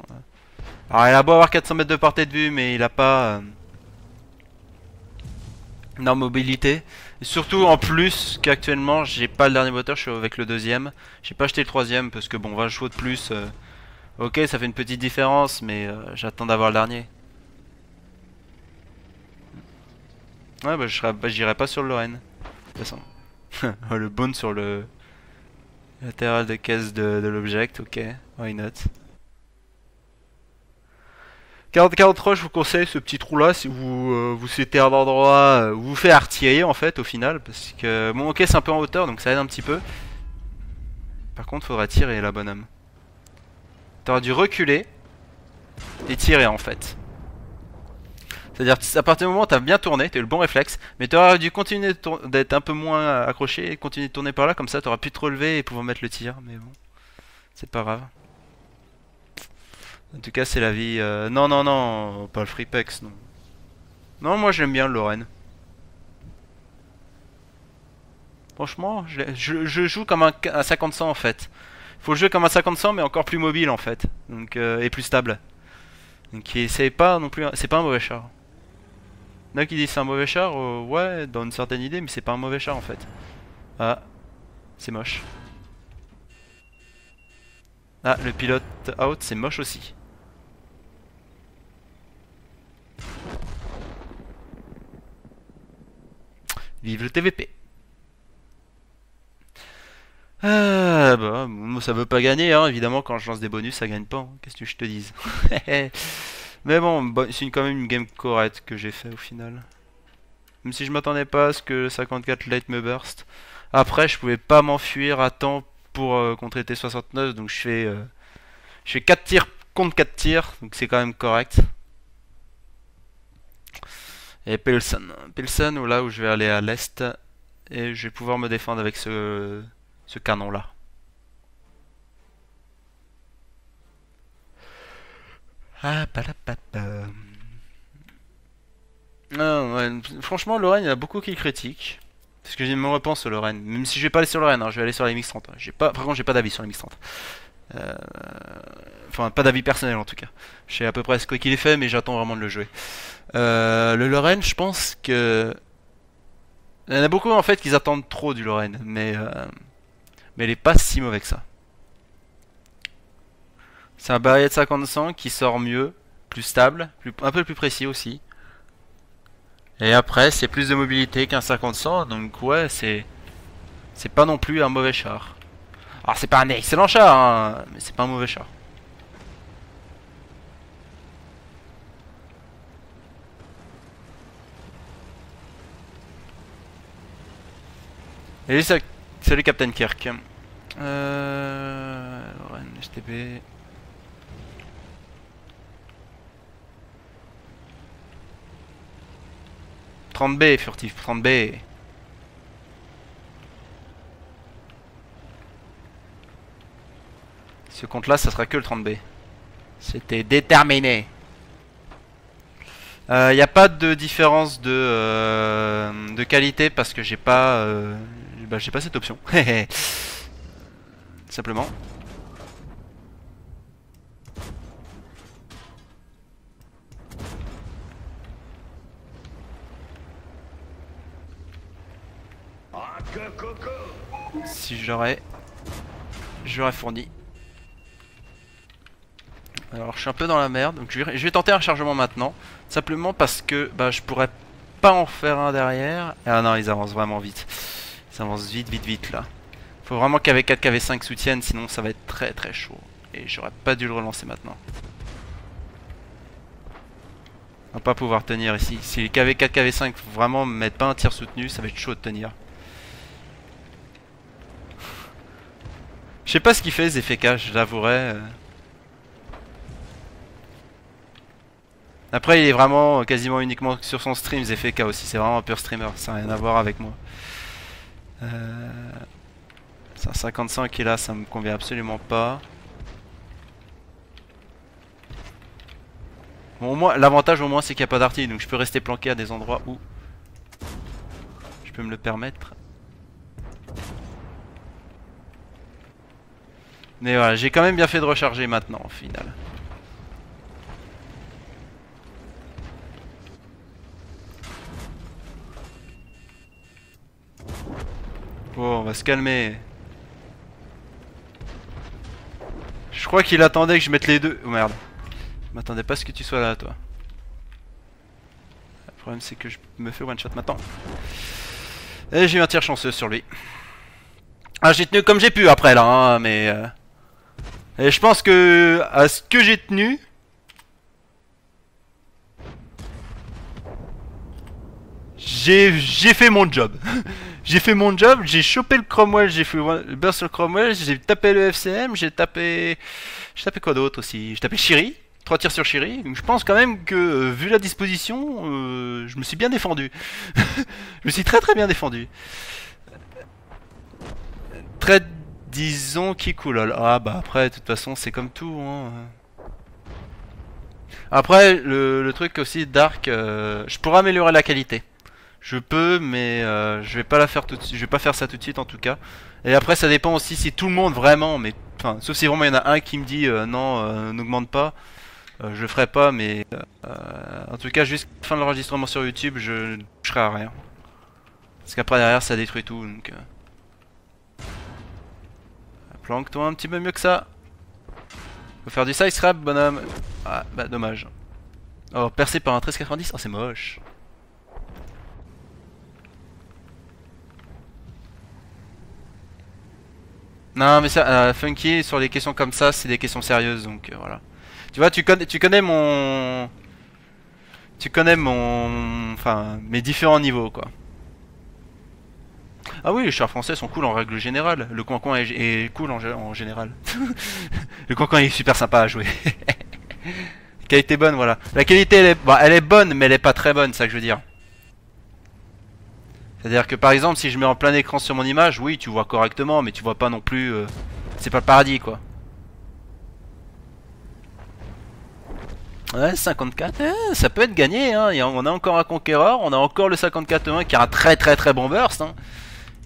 Alors il a beau avoir 400 mètres de portée de vue, mais il a pas une mobilité. Et surtout en plus qu'actuellement j'ai pas le dernier moteur, je suis avec le deuxième. J'ai pas acheté le troisième parce que bon 20 chevaux de plus, ok ça fait une petite différence, mais j'attends d'avoir le dernier. Ouais bah j'irai pas sur le Lorraine. De toute façon. Le bone sur le latéral de caisse de l'object, ok, why not. 40-43, je vous conseille ce petit trou là si vous souhaitez un endroit où vous faites artillerie en fait au final. Parce que bon ok c'est un peu en hauteur donc ça aide un petit peu. Par contre faudra tirer là bonhomme. T'auras dû reculer et tirer en fait. C'est-à-dire à partir du moment où t'as bien tourné, t'as eu le bon réflexe, mais t'auras dû continuer d'être un peu moins accroché et continuer de tourner par là, comme ça t'auras pu te relever et pouvoir mettre le tir, mais bon, c'est pas grave. En tout cas c'est la vie... Non non non, pas le Freepex non. Non moi j'aime bien le Lorraine. Franchement, je joue comme un 50-100 en fait. Faut jouer comme un 50-100 mais encore plus mobile en fait, donc et plus stable. Donc c'est pas non plus, c'est pas un mauvais char. Il y en a qui disent c'est un mauvais char, ouais, dans une certaine idée, mais c'est pas un mauvais char en fait. Ah, c'est moche. Ah, le pilote out, c'est moche aussi. Vive le TVP. Bah, moi, ça veut pas gagner, hein. Évidemment, quand je lance des bonus, ça gagne pas, hein. Qu'est-ce que je te dise? Mais bon, c'est quand même une game correcte que j'ai fait au final. Même si je m'attendais pas à ce que 54 late me burst. Après, je pouvais pas m'enfuir à temps pour contrer T69, donc je fais 4 tirs contre 4 tirs, donc c'est quand même correct. Et Pilsen. Pilsen, là où je vais aller à l'est, et je vais pouvoir me défendre avec ce canon là. Ah, non, ouais, franchement, Lorraine, il y en a beaucoup qui critiquent. Parce que j'ai me repense sur Lorraine. Même si je vais pas aller sur Lorraine, hein, je vais aller sur la MX30. Par contre, j'ai pas d'avis sur la MX30. Euh, Enfin, pas d'avis personnel en tout cas. Je sais à peu près ce qu'il est fait, mais j'attends vraiment de le jouer. Le Lorraine, je pense que. Il y en a beaucoup en fait qui attendent trop du Lorraine, mais il est pas si mauvais que ça. C'est un barillet de 50-100 qui sort mieux, plus stable, un peu plus précis aussi. Et après, c'est plus de mobilité qu'un 50-100, donc ouais, c'est pas non plus un mauvais char. Alors c'est pas un excellent char, hein, mais c'est pas un mauvais char. Et salut Captain Kirk. Lorraine, STB. « 30B, furtif, 30B. Ce compte-là, ça sera que le 30B. C'était déterminé. Il n'y a pas de différence de qualité parce que j'ai pas, j'ai pas cette option. Simplement. Si j'aurais fourni. Alors je suis un peu dans la merde, donc je vais tenter un chargement maintenant. Simplement parce que bah, je pourrais pas en faire un derrière. Ah non, ils avancent vraiment vite. Ils avancent vite, vite, vite là. Faut vraiment qu'AV4, KV5 soutiennent, sinon ça va être très très chaud. Et j'aurais pas dû le relancer maintenant. On va pas pouvoir tenir ici. Si les KV4, KV5 vraiment me mettent pas un tir soutenu, ça va être chaud de tenir. Je sais pas ce qu'il fait ZFK, je l'avouerai. Après, il est vraiment quasiment uniquement sur son stream, ZFK aussi. C'est vraiment un pur streamer, ça n'a rien à voir avec moi. C'est un 55 qui est là, ça me convient absolument pas. Bon, au moins, l'avantage au moins c'est qu'il n'y a pas d'artillerie, donc je peux rester planqué à des endroits où je peux me le permettre. Mais voilà, j'ai quand même bien fait de recharger maintenant au final. Bon, on va se calmer. Je crois qu'il attendait que je mette les deux. Oh merde. Je m'attendais pas à ce que tu sois là, toi. Le problème, c'est que je me fais one shot maintenant. Et j'ai eu un tir chanceux sur lui. Ah, j'ai tenu comme j'ai pu après là, hein, mais. Et je pense que. À ce que j'ai tenu. J'ai fait mon job. J'ai fait mon job, j'ai chopé le Cromwell, j'ai fait le burst sur le Cromwell, j'ai tapé le FCM, j'ai tapé. J'ai tapé quoi d'autre aussi? J'ai tapé Shiri. 3 tirs sur Shiri. Donc je pense quand même que, vu la disposition, je me suis bien défendu. Je me suis très très bien défendu. Très, disons, qui cool. Ah bah après, de toute façon, c'est comme tout. Hein. Après, le truc aussi, Dark, je pourrais améliorer la qualité. Je peux, mais je vais pas la faire tout de suite. Je vais pas faire ça tout de suite en tout cas. Et après, ça dépend aussi si tout le monde vraiment, mais enfin, sauf si vraiment il y en a un qui me dit non, n'augmente pas. Je le ferai pas, mais en tout cas, jusqu'à la fin de l'enregistrement sur YouTube, je ne toucherai à rien. Parce qu'après, derrière, ça détruit tout. Donc, planque-toi un petit peu mieux que ça. Faut faire du side scrap, bonhomme. Ah, bah, dommage. Oh, percé par un 1390. Oh, c'est moche. Non mais ça, Funky, sur les questions comme ça, c'est des questions sérieuses, donc voilà. Tu vois, tu connais mon... Tu connais mon... Enfin, mes différents niveaux, quoi. Ah oui, les chars français sont cool en règle générale. Le coin-coin est cool en général. Le coin-coin est super sympa à jouer. Qualité bonne, voilà. La qualité, elle est bonne, mais elle est pas très bonne, c'est ça que je veux dire. C'est-à-dire que par exemple, si je mets en plein écran sur mon image, oui, tu vois correctement, mais tu vois pas non plus... C'est pas le paradis, quoi. Ouais, 54, ça peut être gagné, hein. On a encore un conquéreur, on a encore le 54-1 qui a un très très très bon burst, hein.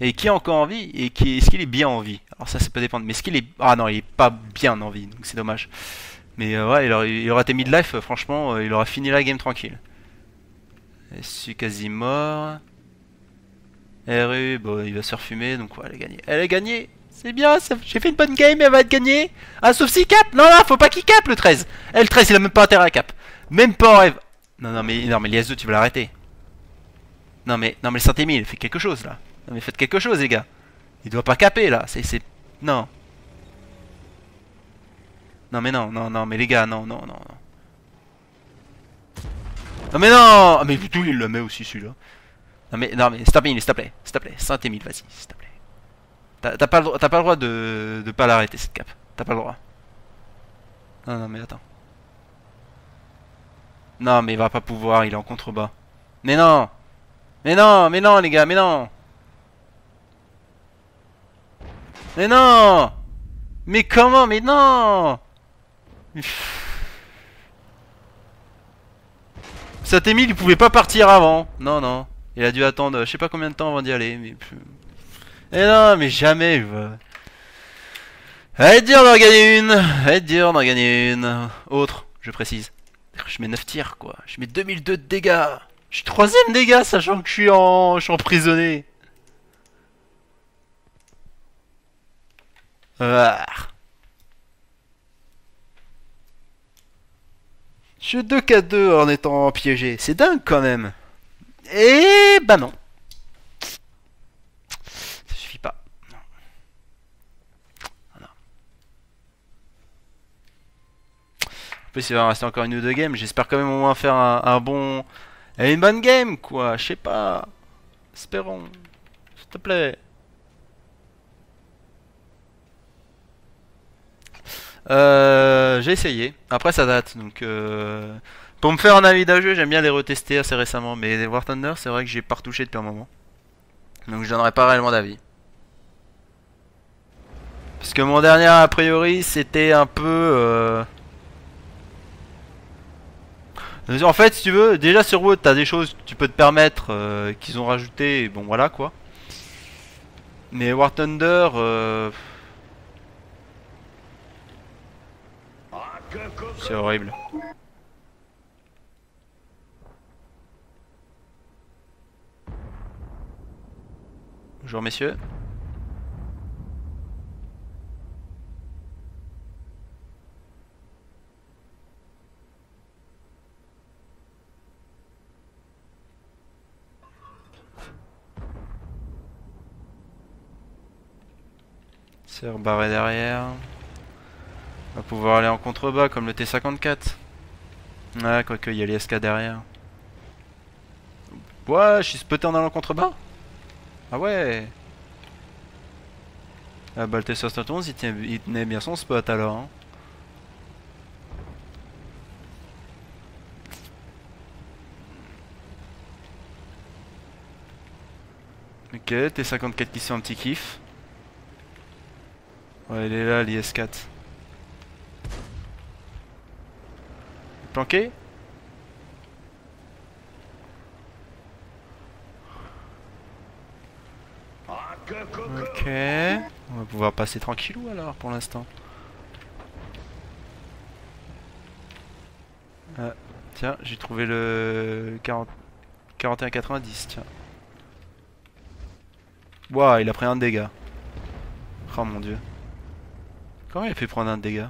Et qui est encore en vie, et est-ce qu'il est bien en vie? Alors ça peut dépendre, mais est-ce qu'il est... Ah non, il est pas bien en vie, donc c'est dommage. Mais ouais, il aurait été midlife, franchement, il aura fini la game tranquille. Je suis quasi mort. RU, bon, il va se refumer, donc ouais, elle a gagné. Elle a gagné. C'est bien, j'ai fait une bonne game, elle va être gagnée. Ah, sauf s'il cap. Non, non, faut pas qu'il cap le 13. Eh, le 13, il a même pas intérêt à cap. Même pas en rêve. Non, non, mais l'IS2, tu vas l'arrêter. Non, mais le Saint-Émile, fait quelque chose là. Non, mais faites quelque chose, les gars. Il doit pas caper là. Non. Non, mais non, mais les gars, non. Non, mais non. Ah, mais tout, il le met aussi celui-là. Non, mais s'il te plaît. Saint-Émile, vas-y, s'il te plaît. T'as pas le droit de pas l'arrêter cette cape. T'as pas le droit. Non, mais attends. Non, mais il va pas pouvoir, il est en contrebas. Mais non. Mais non, les gars, mais non. Mais non. Mais comment, mais non. Saint-Émile, il pouvait pas partir avant. Non. Il a dû attendre je sais pas combien de temps avant d'y aller. Mais... Et non, mais jamais il va... Ça va être dur d'en gagner une. Ça va être dur d'en gagner une. Autre, je précise. Je mets 9 tirs, quoi. Je mets 2002 de dégâts. Je suis 3ème dégâts, sachant que je suis emprisonné. Ah. Je suis 2K2 en étant piégé. C'est dingue, quand même. Et bah non. Ça suffit pas. Non. En plus, il va rester encore une ou deux games. J'espère quand même au moins faire un bon... une bonne game, quoi. Je sais pas. Espérons. S'il te plaît. J'ai essayé. Après, ça date. Donc, pour me faire un avis d'un jeu, j'aime bien les retester assez récemment. Mais les War Thunder, c'est vrai que j'ai pas retouché depuis un moment. Donc, je donnerai pas réellement d'avis. Parce que mon dernier, a priori, c'était un peu... En fait, si tu veux, déjà sur WoD, t'as des choses que tu peux te permettre qu'ils ont rajouté. Et bon, voilà quoi. Mais War Thunder... c'est horrible. Bonjour messieurs. C'est rebarré derrière. On va pouvoir aller en contrebas comme le T54. Ouais, quoique il y a les SK derrière. Ouais, je suis spoté en allant en contrebas. Ah ouais. Ah bah le T71 il tenait bien son spot alors. Hein. Ok, T54 qui se fait un petit kiff. Ouais, il est là, l'IS4. Planqué. Ok. On va pouvoir passer tranquillou alors pour l'instant. Ah, tiens, j'ai trouvé le 41,90, tiens. Waouh, il a pris un de dégâts. Oh mon dieu. Comment il a fait prendre un de dégâts?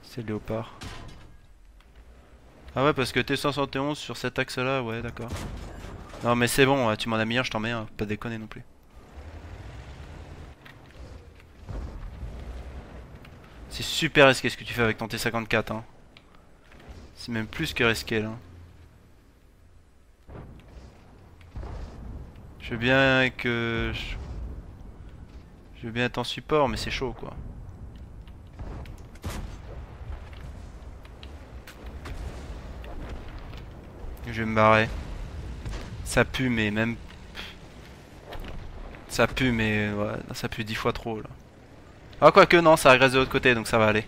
C'est le léopard. Ah ouais, parce que T71 sur cet axe là, ouais d'accord. Non mais c'est bon, tu m'en as mis un, je t'en mets un, pas déconner non plus. C'est super risqué ce que tu fais avec ton T54 hein. C'est même plus que risqué là. Je veux bien que... Je veux bien être en support mais c'est chaud quoi. Je vais me barrer. Ça pue mais même... Ça pue mais... Ouais, ça pue 10 fois trop là. Ah quoique non, ça régresse de l'autre côté donc ça va aller.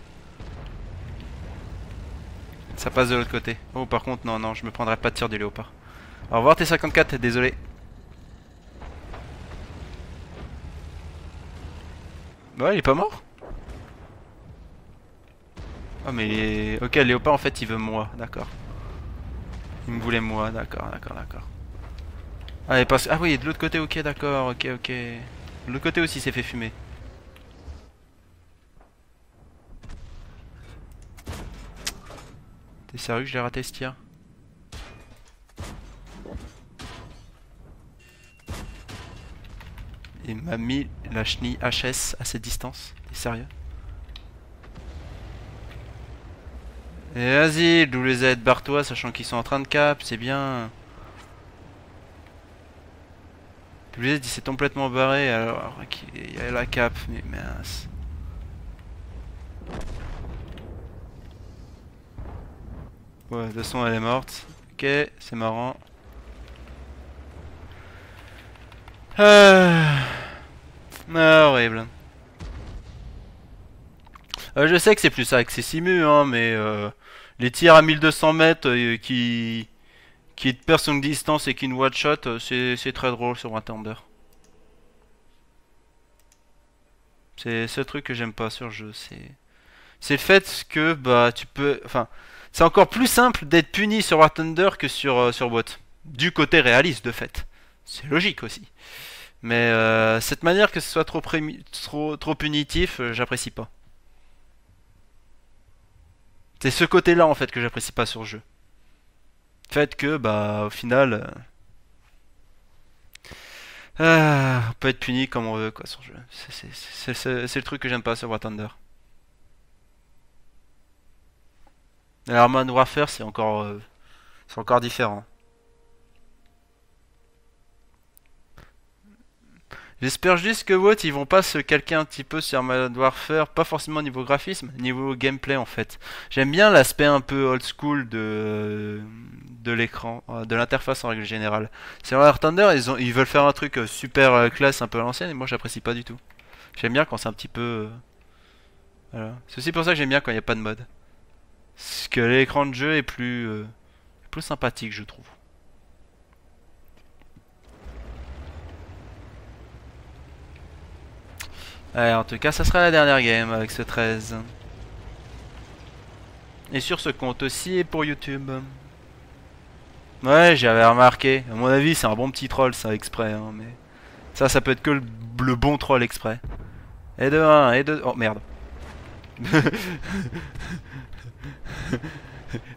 Ça passe de l'autre côté. Oh par contre non non, je me prendrai pas de tir du léopard. Au revoir T54, désolé. Ouais, il est pas mort. Oh mais il est... Ok, le léopard en fait il veut moi, d'accord. Il me voulait moi, d'accord, d'accord, d'accord. Ah, ah oui, de l'autre côté, ok, d'accord, ok, ok. De l'autre côté aussi s'est fait fumer. T'es sérieux que je l'ai raté ce tir? Il m'a mis la chenille HS à cette distance. T'es sérieux? Et vas-y, WZ, barre-toi, sachant qu'ils sont en train de cap, c'est bien. WZ il s'est complètement barré alors qu'il y a la cap, mais mince. Ouais, de toute façon elle est morte. Ok, c'est marrant. Ah, horrible. Je sais que c'est plus ça que c'est Simu, hein, mais les tirs à 1200 mètres qui te perdent son distance et qui une one shot, c'est très drôle sur un Thunder. C'est ce truc que j'aime pas sur le jeu, c'est le fait que bah tu peux, enfin, c'est encore plus simple d'être puni sur War Thunder que sur Bot. Du côté réaliste de fait, c'est logique aussi. Mais cette manière que ce soit trop punitif, j'apprécie pas. C'est ce côté-là en fait que j'apprécie pas sur le jeu. Le fait que bah au final, on peut être puni comme on veut quoi sur le jeu. C'est le truc que j'aime pas sur War Thunder. Alors Modern Warfare c'est encore différent. J'espère juste que WOT ils vont pas se calquer un petit peu sur Modern Warfare, pas forcément niveau graphisme, niveau gameplay en fait. J'aime bien l'aspect un peu old school de l'écran, de l'interface en règle générale. Sur War Thunder ils veulent faire un truc super classe un peu à l'ancienne et moi j'apprécie pas du tout. J'aime bien quand c'est un petit peu... voilà. C'est aussi pour ça que j'aime bien quand il n'y a pas de mode. Parce que l'écran de jeu est plus sympathique je trouve. Ouais, en tout cas, ça sera la dernière game avec ce 13. Et sur ce compte aussi et pour YouTube. Ouais, j'avais remarqué. À mon avis, c'est un bon petit troll, ça, exprès. Hein, mais ça peut être que le bon troll exprès. Et de 1, et de... Oh, merde.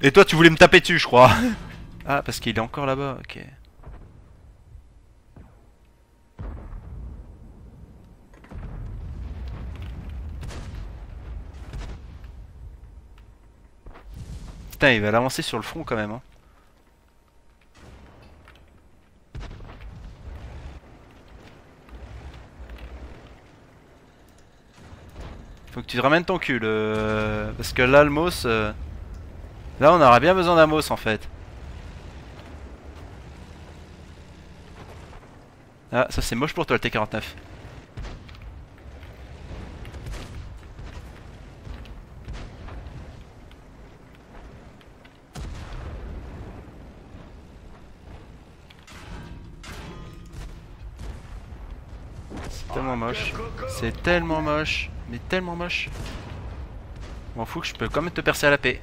Et toi, tu voulais me taper dessus, je crois. Ah, parce qu'il est encore là-bas, ok. Putain, il va l'avancer sur le front quand même. Hein. Faut que tu te ramènes ton cul, parce que là, le Moss... Là, on aurait bien besoin d'un Moss, en fait. Ah, ça c'est moche pour toi, le T49. C'est tellement moche. C'est tellement moche. Mais tellement moche. M'en fous que je peux quand même te percer à la paix.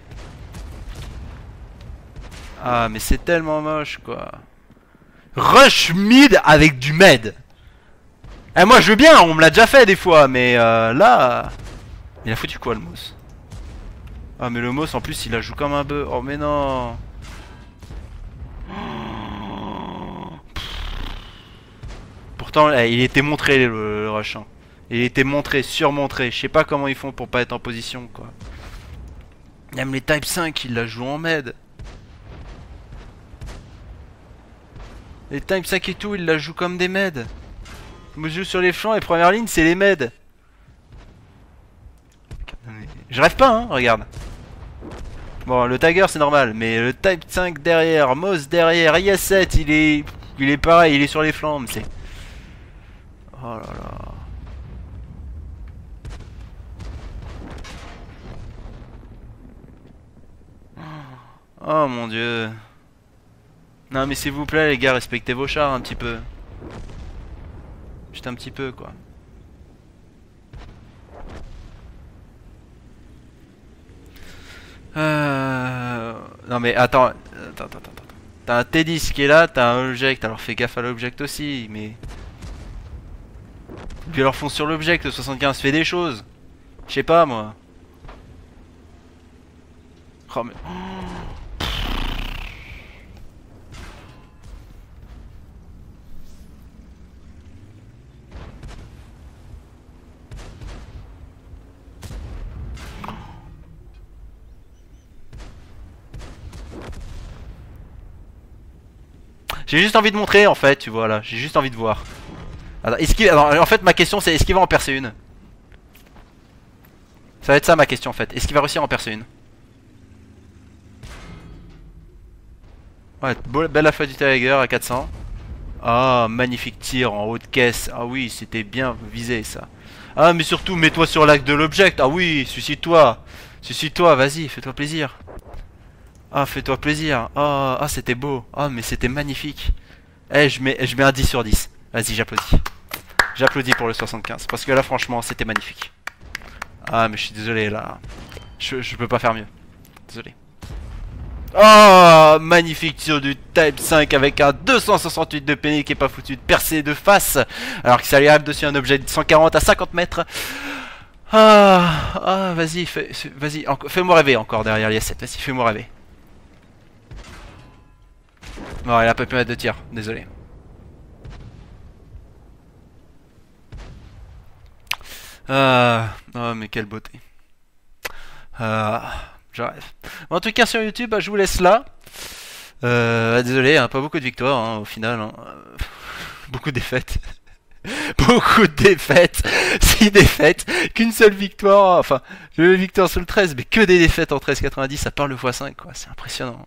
Ah mais c'est tellement moche quoi. Rush mid avec du med. Eh moi je veux bien, on me l'a déjà fait des fois, mais là... Il a foutu quoi le Moss? Ah mais le Moss en plus il la joue comme un bœuf. Oh mais non. Pourtant, il était montré le rush. Hein. Il était montré, surmontré. Je sais pas comment ils font pour pas être en position, quoi. Même les Type 5, ils la jouent en med. Les Type 5 et tout, ils la jouent comme des meds. Moi, je joue sur les flancs et première ligne, c'est les meds. Je rêve pas, hein, regarde. Bon, le Tiger, c'est normal, mais le Type 5 derrière, Moss derrière, IS-7, il est pareil, il est sur les flancs, c'est... Oh là là. Oh mon dieu. Non mais s'il vous plaît les gars, respectez vos chars un petit peu. Juste un petit peu quoi. Non mais attends. T'as un T10 qui est là, t'as un object, alors fais gaffe à l'object aussi, mais... Puis alors fonce sur l'object, le 75 fait des choses. Je sais pas moi. Oh mais... J'ai juste envie de montrer en fait, tu vois là, j'ai juste envie de voir. Alors, en fait ma question c'est est-ce qu'il va en percer une? Ça va être ça ma question en fait, est-ce qu'il va réussir à en percer une? Ouais, belle affaire du Tiger à 400. Ah, magnifique tir en haut de caisse. Ah oui, c'était bien visé ça. Ah mais surtout mets-toi sur l'axe de l'object. Ah oui, suicide-toi. Suicide-toi, vas-y, fais-toi plaisir. Ah, fais-toi plaisir. Ah, c'était beau. Ah, mais c'était magnifique. Eh, je mets un 10 sur 10. Vas-y, j'applaudis. J'applaudis pour le 75. Parce que là, franchement, c'était magnifique. Ah, mais je suis désolé, là. Je peux pas faire mieux. Désolé. Oh, magnifique tir du Type 5 avec un 268 de penny qui est pas foutu de percer de face. Alors que ça lui arrive dessus un objet de 140 à 50 mètres. Vas-y, vas-y, fais-moi rêver encore derrière l'IS-7. Vas-y, fais-moi rêver. Non, il a pas pu mettre de tir, désolé. Oh, mais quelle beauté. Je rêve. Bon, en tout cas, sur YouTube, je vous laisse là. Désolé, hein, pas beaucoup de victoires hein, au final. Hein. Beaucoup de défaites. Beaucoup de défaites. 6 défaites. Qu'une seule victoire. Enfin, une victoire sur le 13, mais que des défaites en 13,90 à part le x5, quoi. C'est impressionnant.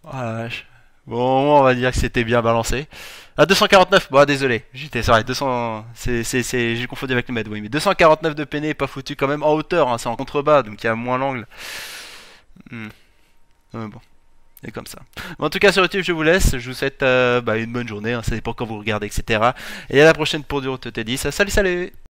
Oh la vache. Bon, on va dire que c'était bien balancé. À 249, bon désolé, j'étais sorry, 200, j'ai confondu avec le med, oui, mais 249 de peiné, pas foutu quand même en hauteur, hein, c'est en contrebas, donc il y a moins l'angle. Bon, c'est comme ça. Bon, en tout cas sur YouTube je vous laisse, je vous souhaite une bonne journée, hein, ça dépend quand vous regardez, etc. Et à la prochaine pour du Route TD10, salut salut.